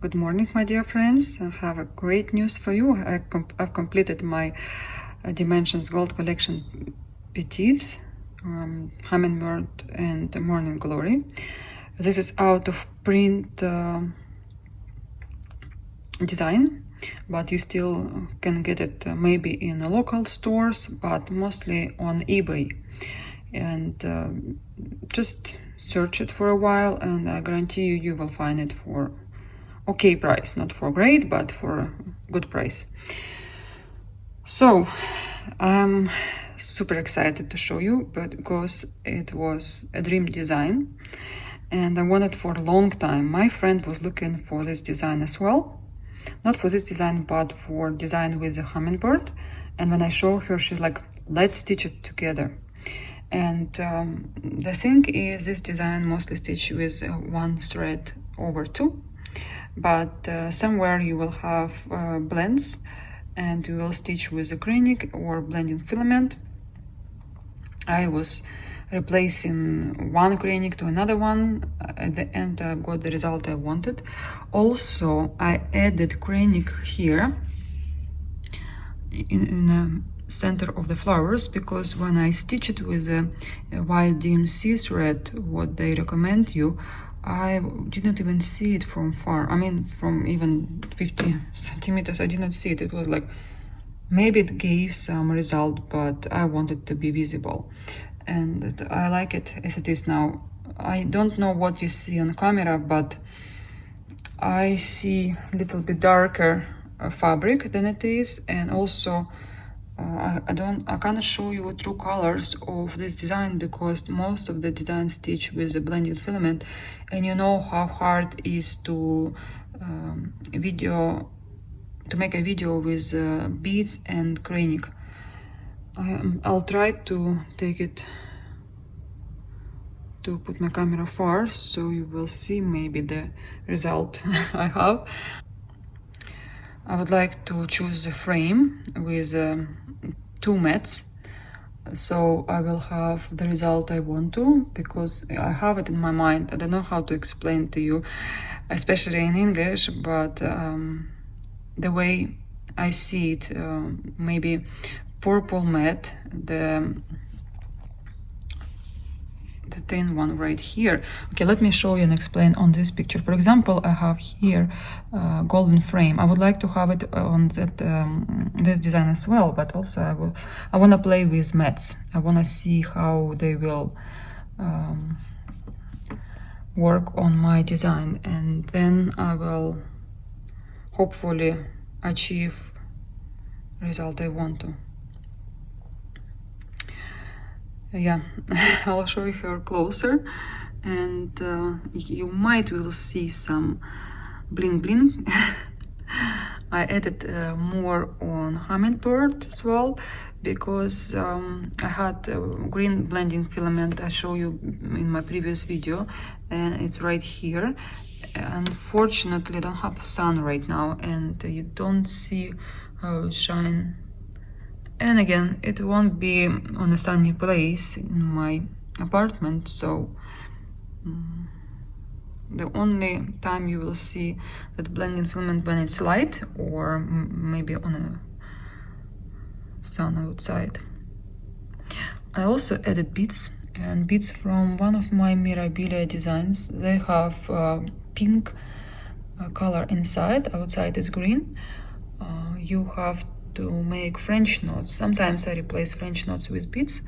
Good morning, my dear friends. I have a great news for you. I've completed my Dimensions Gold Collection Petites, Hummingbird and Morning Glory. This is out of print design, but you still can get it maybe in local stores, but mostly on eBay. And just search it for a while, and I guarantee you will find it for okay price, not for great, but for a good price. So I'm super excited to show you, but because it was a dream design and I wanted for a long time. My friend was looking for this design as well, not for this design, but for design with a hummingbird. And when I showed her, she's like, let's stitch it together. And the thing is, this design mostly stitched with one thread over two, but somewhere you will have blends and you will stitch with acrylic or blending filament. I was replacing one acrylic to another one. At the end I got the result I wanted. Also I added acrylic here in the center of the flowers, because when I stitch it with a white DMC thread, what they recommend you, I didn't even see it from far. I mean, from even 50 centimeters, I didn't see it. It was like, maybe it gave some result, but I wanted to be visible. And I like it as it is now. I don't know what you see on camera, but I see a little bit darker fabric than it is. And also, I can't show you true colors of this design, because most of the design stitch with a blended filament, and you know how hard it is to make a video with beads and acrylic. I'll try to put my camera far so you will see maybe the result I have. I would like to choose a frame with two mats, so I will have the result I want to, because I have it in my mind. I don't know how to explain to you, especially in English, but the way I see it, maybe purple mat, the thin one right here. Okay, let me show you and explain on this picture. For example, I have here golden frame. I would like to have it on that this design as well, but also I want to play with mats. I want to see how they will work on my design, and then I will hopefully achieve result I want to. Yeah, I'll show you her closer, and you might will see some bling bling. I added more on hummingbird as well, because I had green blending filament I show you in my previous video, and it's right here. Unfortunately, I don't have sun right now, and you don't see how it shine. And again, it won't be on a sunny place in my apartment, so the only time you will see that blending filament when it's light, or maybe on a sun outside. I also added beads, and beads from one of my Mirabilia designs. They have pink color inside, outside is green. You have to make French knots. Sometimes I replace French knots with beads.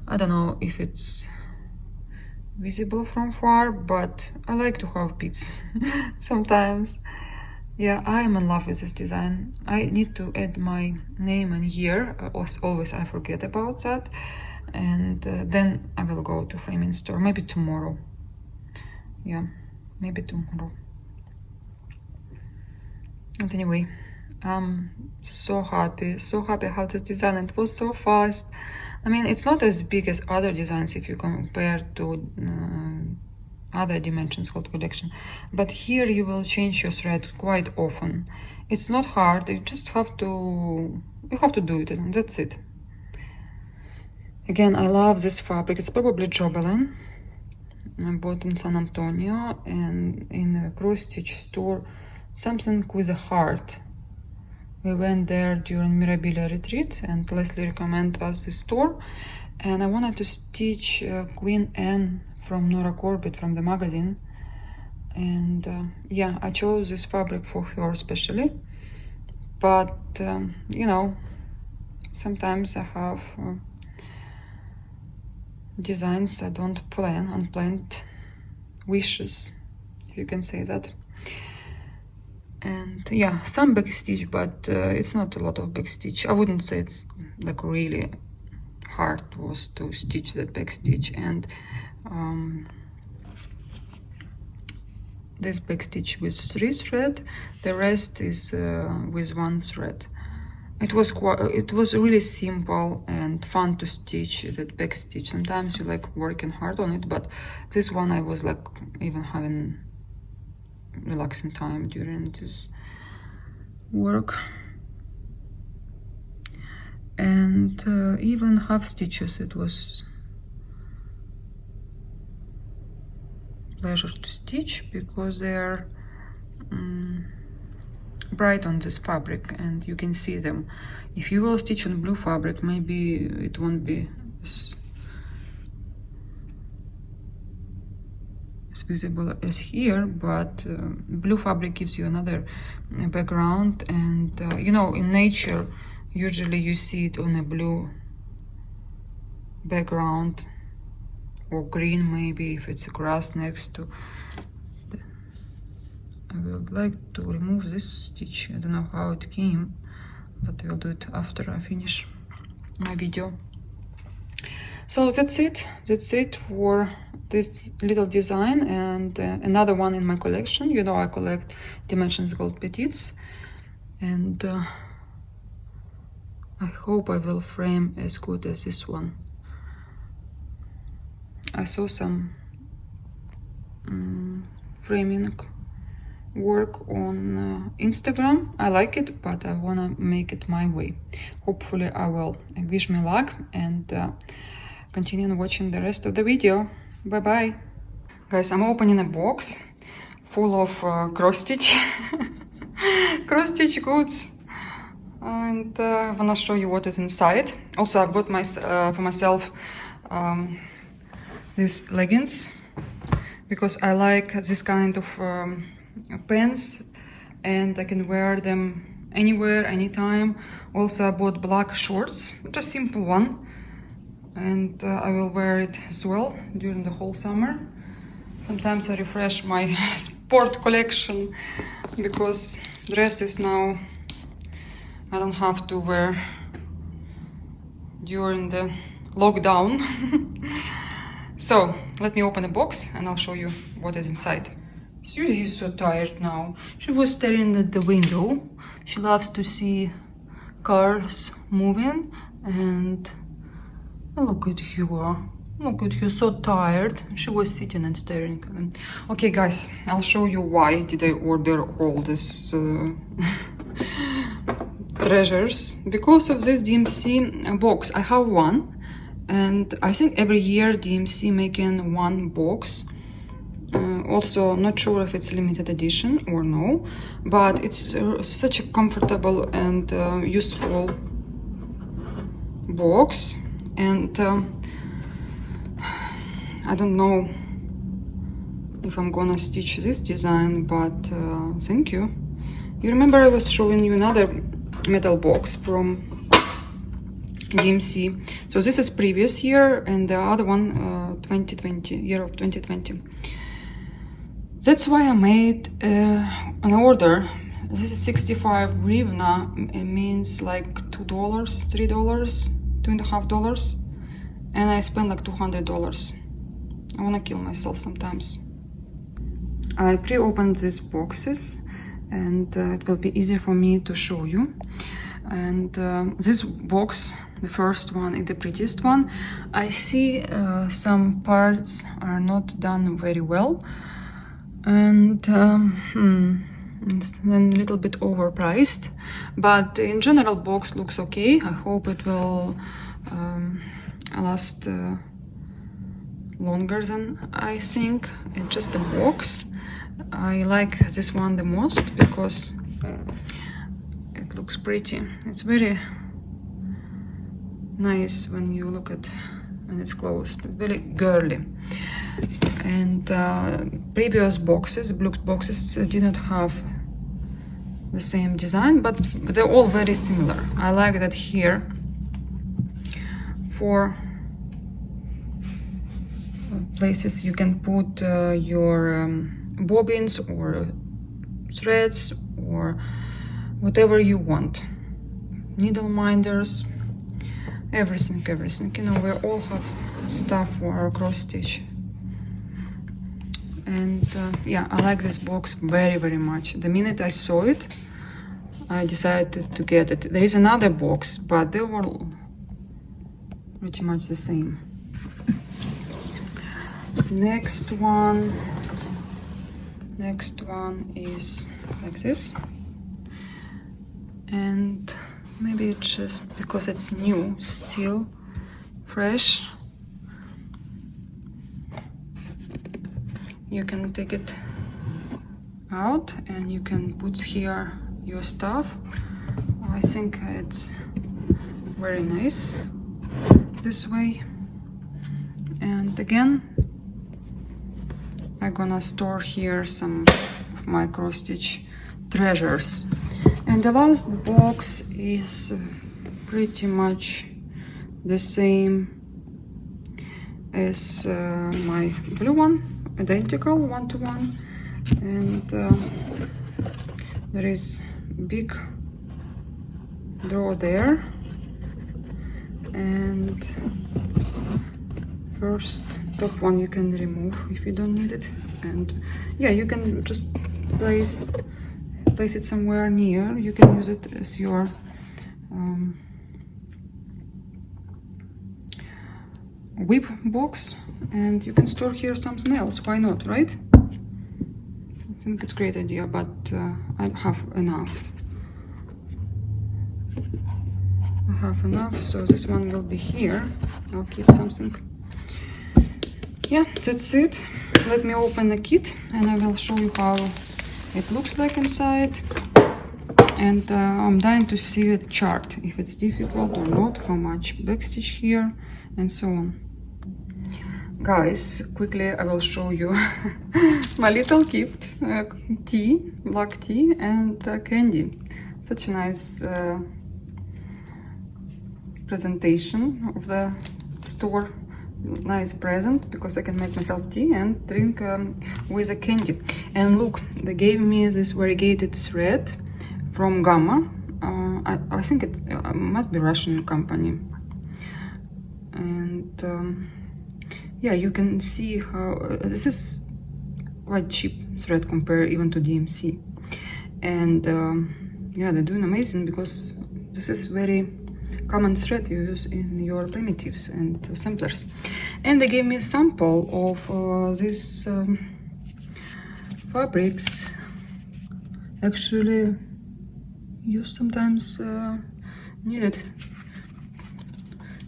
I don't know if it's visible from far, but I like to have beads sometimes. Yeah, I am in love with this design. I need to add my name in here. Always I forget about that. And then I will go to framing store, maybe tomorrow. Yeah, maybe tomorrow. But anyway, I'm so happy how this design. It was so fast. I mean, it's not as big as other designs if you compare to other Dimensions Gold Collection, but here you will change your thread quite often. It's not hard. You just have to do it, and that's it. Again, I love this fabric. It's probably Jobelin. I bought in San Antonio, and in a cross stitch store something with a heart. We went there during Mirabilia retreat, and Leslie recommended us this store, and I wanted to stitch Queen Anne from Nora Corbett from the magazine, and yeah, I chose this fabric for her especially. But you know, sometimes I have designs I don't plan, unplanned wishes, if you can say that. And yeah, some backstitch, but it's not a lot of backstitch. I wouldn't say it's like really hard was to stitch that backstitch. And this backstitch with 3 thread, the rest is with 1 thread. It was really simple and fun to stitch that backstitch. Sometimes you like working hard on it, but this one I was like even having relaxing time during this work. And even half stitches, it was pleasure to stitch because they are bright on this fabric and you can see them. If you will stitch on blue fabric, maybe it won't be as visible as here, but blue fabric gives you another background, and you know, in nature usually you see it on a blue background or green, maybe if it's a grass next to the... I would like to remove this stitch. I don't know how it came, but I will do it after I finish my video. So that's it for this little design, and another one in my collection. You know, I collect Dimensions Gold Petites, and I hope I will frame as good as this one. I saw some framing work on Instagram. I like it, but I wanna make it my way. Hopefully I will. Wish me luck, and continue watching the rest of the video. Bye bye. Guys, I'm opening a box full of cross-stitch cross-stitch goods, and I wanna show you what is inside. Also, I bought for myself these leggings because I like this kind of pants, and I can wear them anywhere, anytime. Also, I bought black shorts, just simple one, and I will wear it as well during the whole summer. Sometimes I refresh my sport collection because dresses now I don't have to wear during the lockdown. So let me open the box and I'll show you what is inside. Susie is so tired now. She was staring at the window. She loves to see cars moving, and look at her. Look at her, so tired. She was sitting and staring at them. Okay, guys, I'll show you why did I order all this treasures. Because of this DMC box. I have one, and I think every year DMC making one box. Also, not sure if it's limited edition or no, but it's such a comfortable and useful box. And I don't know if I'm gonna stitch this design, but thank you. You remember I was showing you another metal box from DMC. So this is previous year, and the other one 2020, year of 2020. That's why I made an order. This is 65 hryvnia. It means like $2, $3, $2.50, and I spent like $200. I wanna kill myself sometimes. I pre-opened these boxes, and it will be easier for me to show you. And this box, the first one, is the prettiest one. I see some parts are not done very well, and it's a little bit overpriced, but in general box looks okay. I hope it will last longer than I think. It's just a box. I like this one the most because it looks pretty. It's very nice when you look at when it's closed. It's very girly. And previous boxes, blue boxes, did not have the same design, but they're all very similar. I like that here for places you can put your bobbins or threads or whatever you want, needle minders, everything, you know, we all have stuff for our cross stitch. And yeah, I like this box very, very much. The minute I saw it, I decided to get it. There is another box, but they were pretty much the same. Next one is like this, and maybe it's just because it's new, still fresh, you can take it out and you can put here your stuff. I think it's very nice this way. And again, I'm gonna store here some of my cross stitch treasures. And the last box is pretty much the same as my blue one, identical, 1-to-1. And there is big drawer there. And first top one you can remove if you don't need it, and yeah, you can just place it somewhere near. You can use it as your whip box, and you can store here something else. Why not, right? I think it's a great idea, but I have enough. So this one will be here. I'll keep something. Yeah, that's it. Let me open the kit and I will show you how it looks like inside. And I'm dying to see the chart, if it's difficult or not, how much backstitch here, and so on. Guys, quickly I will show you my little gift, tea, black tea and candy. Such a nice presentation of the store. Nice present, because I can make myself tea and drink with a candy. And look, they gave me this variegated thread from Gamma. I think it must be Russian company. And yeah, you can see how this is quite cheap thread compared even to DMC. And yeah, they're doing amazing, because this is very common thread you use in your primitives and samplers. And they gave me a sample of these fabrics. Actually, you sometimes need it.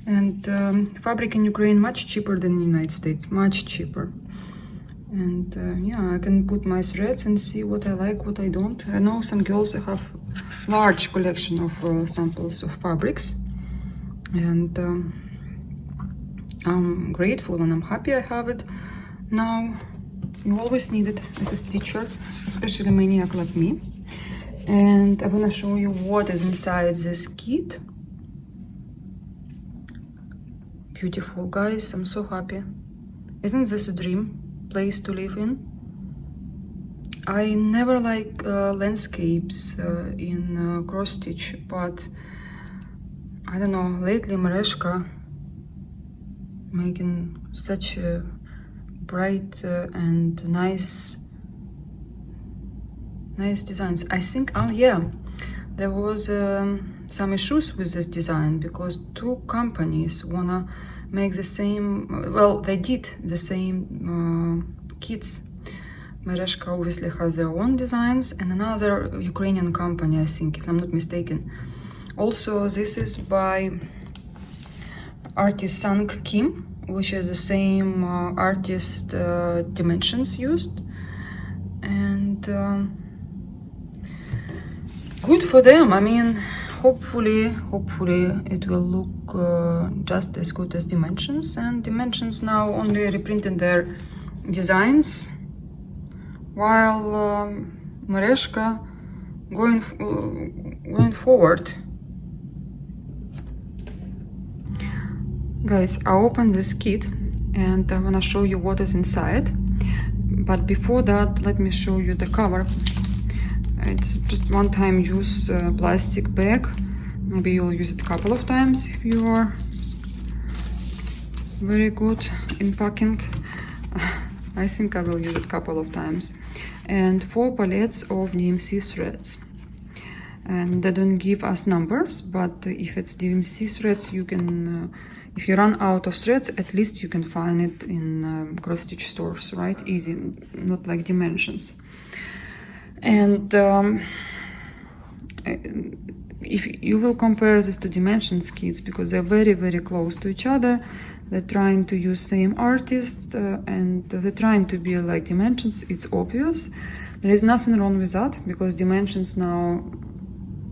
And fabric in Ukraine much cheaper than in the United States, much cheaper. And yeah, I can put my threads and see what I like, what I don't. I know some girls have large collection of samples of fabrics. And I'm grateful and I'm happy I have it now. You always need it as a stitcher, especially a maniac like me. And I want to show you what is inside this kit. Beautiful, guys, I'm so happy. Isn't this a dream place to live in? I never like landscapes in cross stitch, but I don't know, lately Mereshka making such a bright and nice designs. I think, oh yeah, there was some issues with this design, because two companies wanna make the same, well, they did the same kits. Mereshka obviously has their own designs, and another Ukrainian company, I think, if I'm not mistaken. Also, this is by artist Sang Kim, which is the same artist dimensions used. And and good for them. I mean, hopefully it will look just as good as Dimensions, and Dimensions now only reprinting their designs, while Mereshka going forward. Guys, I opened this kit and I want to show you what is inside, but before that let me show you the cover. It's just one-time use plastic bag. Maybe you'll use it a couple of times if you are very good in packing. I think I will use it a couple of times. And 4 pallets of DMC threads. And they don't give us numbers, but if it's DMC threads, you can, if you run out of threads, at least you can find it in cross-stitch stores, right? Easy, not like Dimensions. And if you will compare this to Dimensions kits, because they're very, very close to each other. They're trying to use same artist and they're trying to be like Dimensions. It's obvious. There is nothing wrong with that, because Dimensions now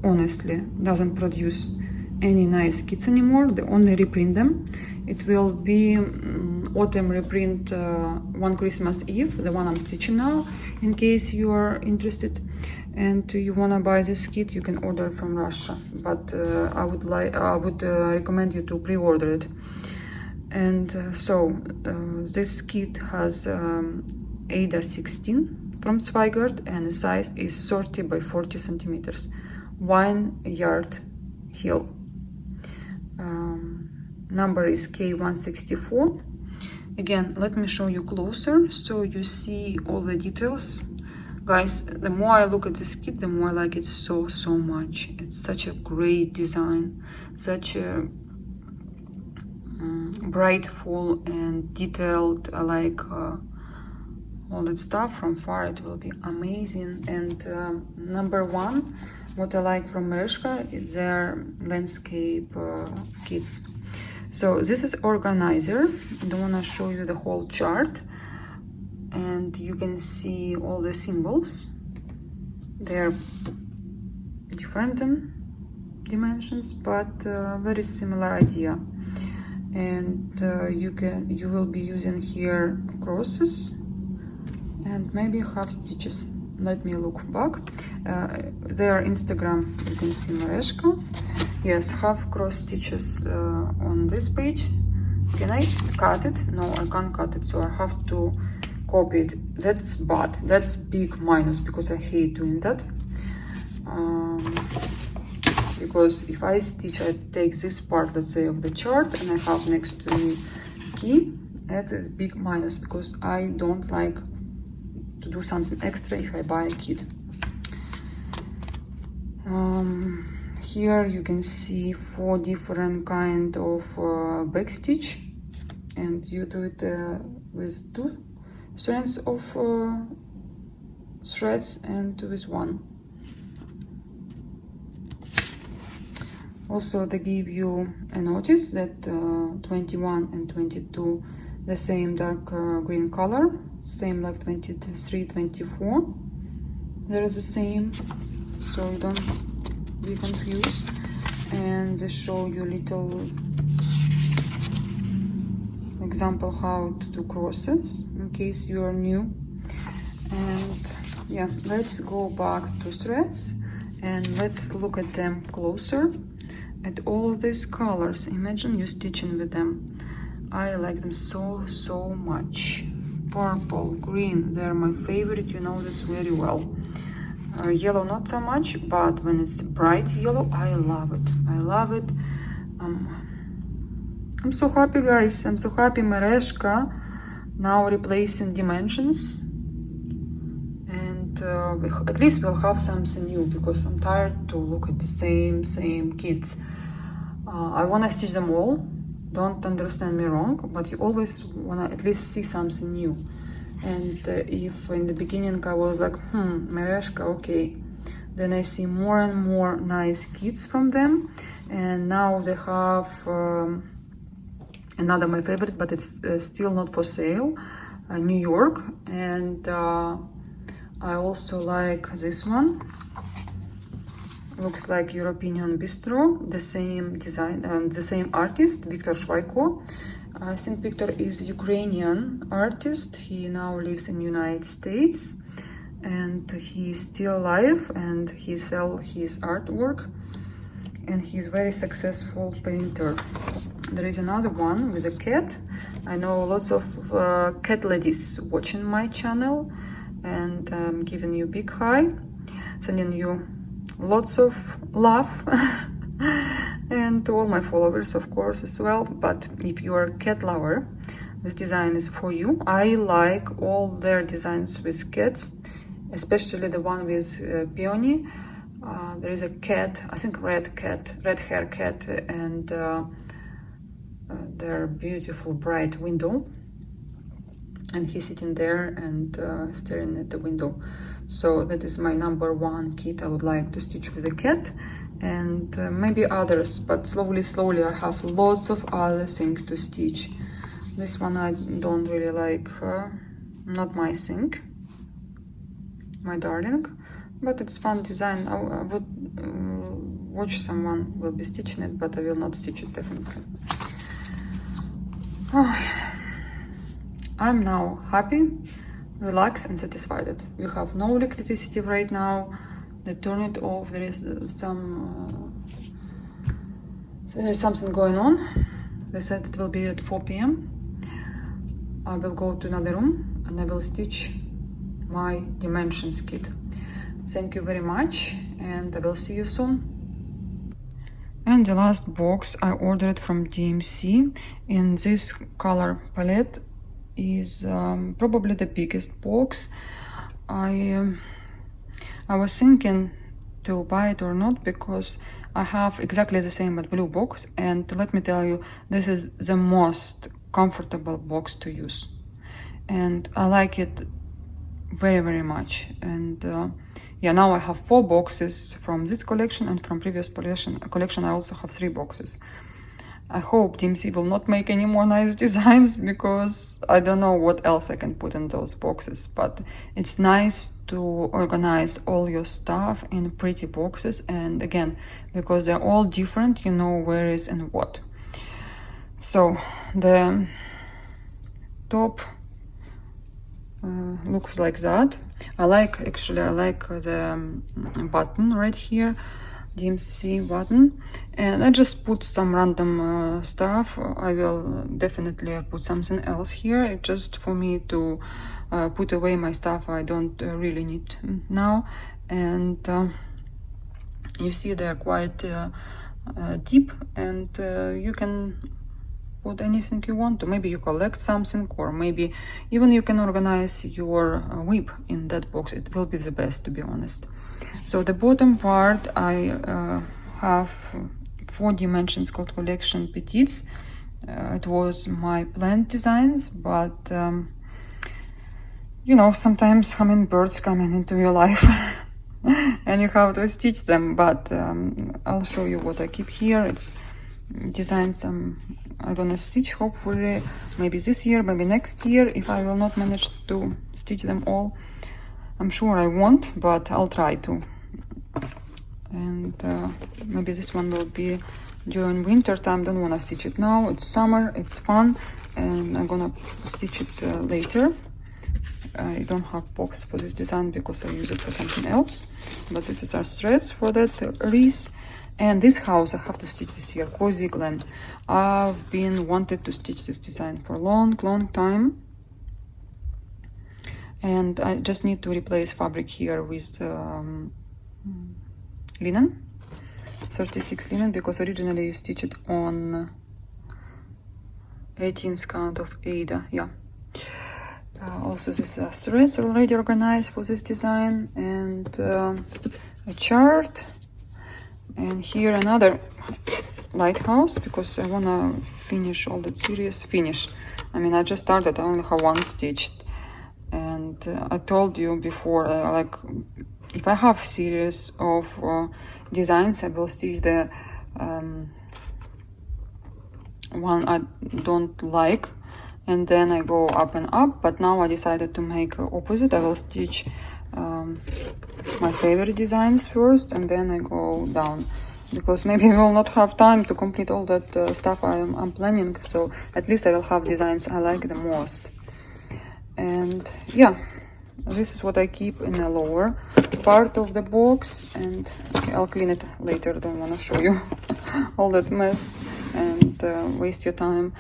honestly doesn't produce any nice kits anymore. They only reprint them. It will be autumn reprint One Christmas Eve, the one I'm stitching now, in case you are interested and you want to buy this kit. You can order from Russia, but I would recommend you to pre-order it. And so this kit has Ada 16 from Zweigart, and the size is 30 by 40 centimeters, 1 yard heel. Number is K164. Again, let me show you closer so you see all the details. Guys, the more I look at this kit, the more I like it so much. It's such a great design, such a bright, full and detailed. I like all that stuff. From far it will be amazing. And number one, what I like from Mereshka is their landscape kits. So this is organizer. I don't want to show you the whole chart, and you can see all the symbols. They're different in dimensions, but very similar idea. And you will be using here crosses and maybe half stitches. Let me look back. Their Instagram, you can see Mereshka. Yes, half cross stitches on this page. Can I cut it? No, I can't cut it, so I have to copy it. That's bad. That's big minus, because I hate doing that. Because if I stitch, I take this part, let's say, of the chart, and I have next to me key. That is big minus, because I don't like to do something extra if I buy a kit. Here you can see 4 different kind of back stitch, and you do it with 2 strands of threads and with 1. Also, they give you a notice that 21 and 22 the same dark green color, same like 23, 24. There is the same, so you don't be confused. And they show you little example how to do crosses in case you are new. And yeah, let's go back to threads and let's look at them closer. At all of these colors, imagine you stitching with them. I like them so much. Purple, green, they're my favorite, you know this very well. Yellow not so much, but when it's bright yellow, I love it. I love it. I'm so happy, guys. I'm so happy Mereshka now replacing Dimensions. And at least we'll have something new, because I'm tired to look at the same kits. I want to stitch them all, don't understand me wrong, but you always want to at least see something new. And if in the beginning I was like, Mereshka, okay, then I see more and more nice kits from them. And now they have another my favorite, but it's still not for sale, New York. And I also like this one. Looks like European Bistro, the same design, the same artist, Victor Shvaiko. I think Victor is Ukrainian artist. He now lives in United States, and he's still alive, and he sells his artwork, and he's very successful painter. There is another one with a cat. I know lots of cat ladies watching my channel, and I'm giving you big hi, sending you lots of love and to all my followers, of course, as well. But if you are a cat lover, this design is for you. I like all their designs with cats, especially the one with peony. There is a cat, I think red hair cat, and their beautiful bright window, and he's sitting there and staring at the window. So that is my number one kit I would like to stitch with a cat, and maybe others, but slowly I have lots of other things to stitch. This one I don't really like, not my thing, my darling, but it's fun design. I would watch someone will be stitching it, but I will not stitch it definitely. I'm now happy, relaxed and satisfied. We have no electricity right now. They turn it off. There is something going on. They said it will be at 4 p.m. I will go to another room and I will stitch my dimensions kit. Thank you very much, and I will see you soon. And the last box I ordered from DMC in this color palette is probably the biggest box. I was thinking to buy it or not, because I have exactly the same but blue box, and let me tell you, this is the most comfortable box to use, and I like it very much. And yeah, now I have 4 boxes from this collection, and from previous collection I also have 3 boxes. I hope DMC will not make any more nice designs, because I don't know what else I can put in those boxes. But it's nice to organize all your stuff in pretty boxes, and again, because they're all different, you know where is and what. So the top looks like that. I like the button right here, DMC button, and I just put some random stuff. I will definitely put something else here, just for me to put away my stuff I don't really need now. And you see they're quite deep, and you can put anything you want to. Maybe you collect something, or maybe even you can organize your whip in that box. It will be the best, to be honest. So the bottom part, I have 4 dimensions called Collection Petites. It was my planned designs, but you know, sometimes hummingbirds coming into your life and you have to stitch them. But I'll show you what I keep here. It's designs I'm gonna stitch, hopefully maybe this year, maybe next year, if I will not manage to stitch them all. I'm sure I won't, but I'll try to. And maybe this one will be during winter time. Don't want to stitch it now. It's summer, it's fun, and I'm gonna stitch it later. I don't have box for this design because I use it for something else, but this is our threads for that wreath. And this house I have to stitch this year, Cozy Glen. I've been wanted to stitch this design for a long time, and I just need to replace fabric here with linen, 36 linen, because originally you stitch it on 18th count of Ada. Yeah. Also, this threads already organized for this design, and a chart. And here another lighthouse, because I wanna finish all that series. I mean, I just started. I only have 1 stitched, and I told you before, like, if I have series of designs, I will stitch the one I don't like, and then I go up and up. But now I decided to make opposite. I will stitch my favorite designs first, and then I go down, because maybe we will not have time to complete all that stuff I'm planning, so at least I will have designs I like the most. And yeah, this is what I keep in the lower part of the box, and okay, I'll clean it later, don't want to show you all that mess and waste your time.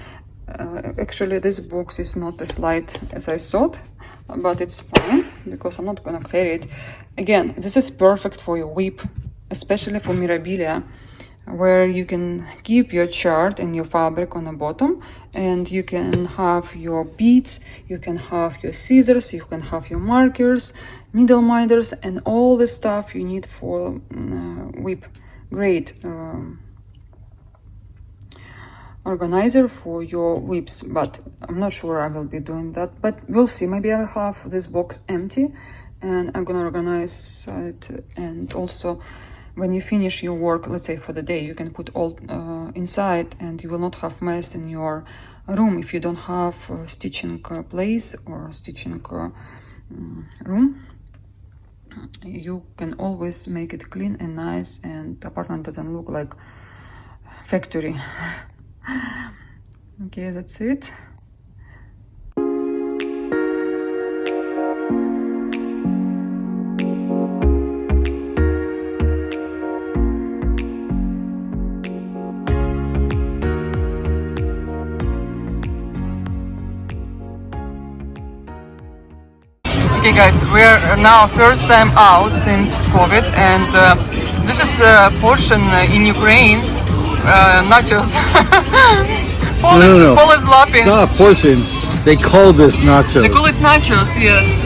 Actually, this box is not as light as I thought, but it's fine because I'm not gonna carry it. Again, this is perfect for your whip, especially for Mirabilia, where you can keep your chart and your fabric on the bottom, and you can have your beads, you can have your scissors, you can have your markers, needle minders, and all the stuff you need for whip. Great organizer for your whips, but I'm not sure I will be doing that, but we'll see. Maybe I will have this box empty and I'm gonna organize it. And also, when you finish your work, let's say for the day, you can put all inside, and you will not have mess in your room if you don't have a stitching place or a stitching room. You can always make it clean and nice, and the apartment doesn't look like factory. Okay, that's it. Okay guys, we are now first time out since COVID, and this is a portion in Ukraine, nachos. Paul is laughing. It's not a portion. They call this nachos. They call it nachos, yes.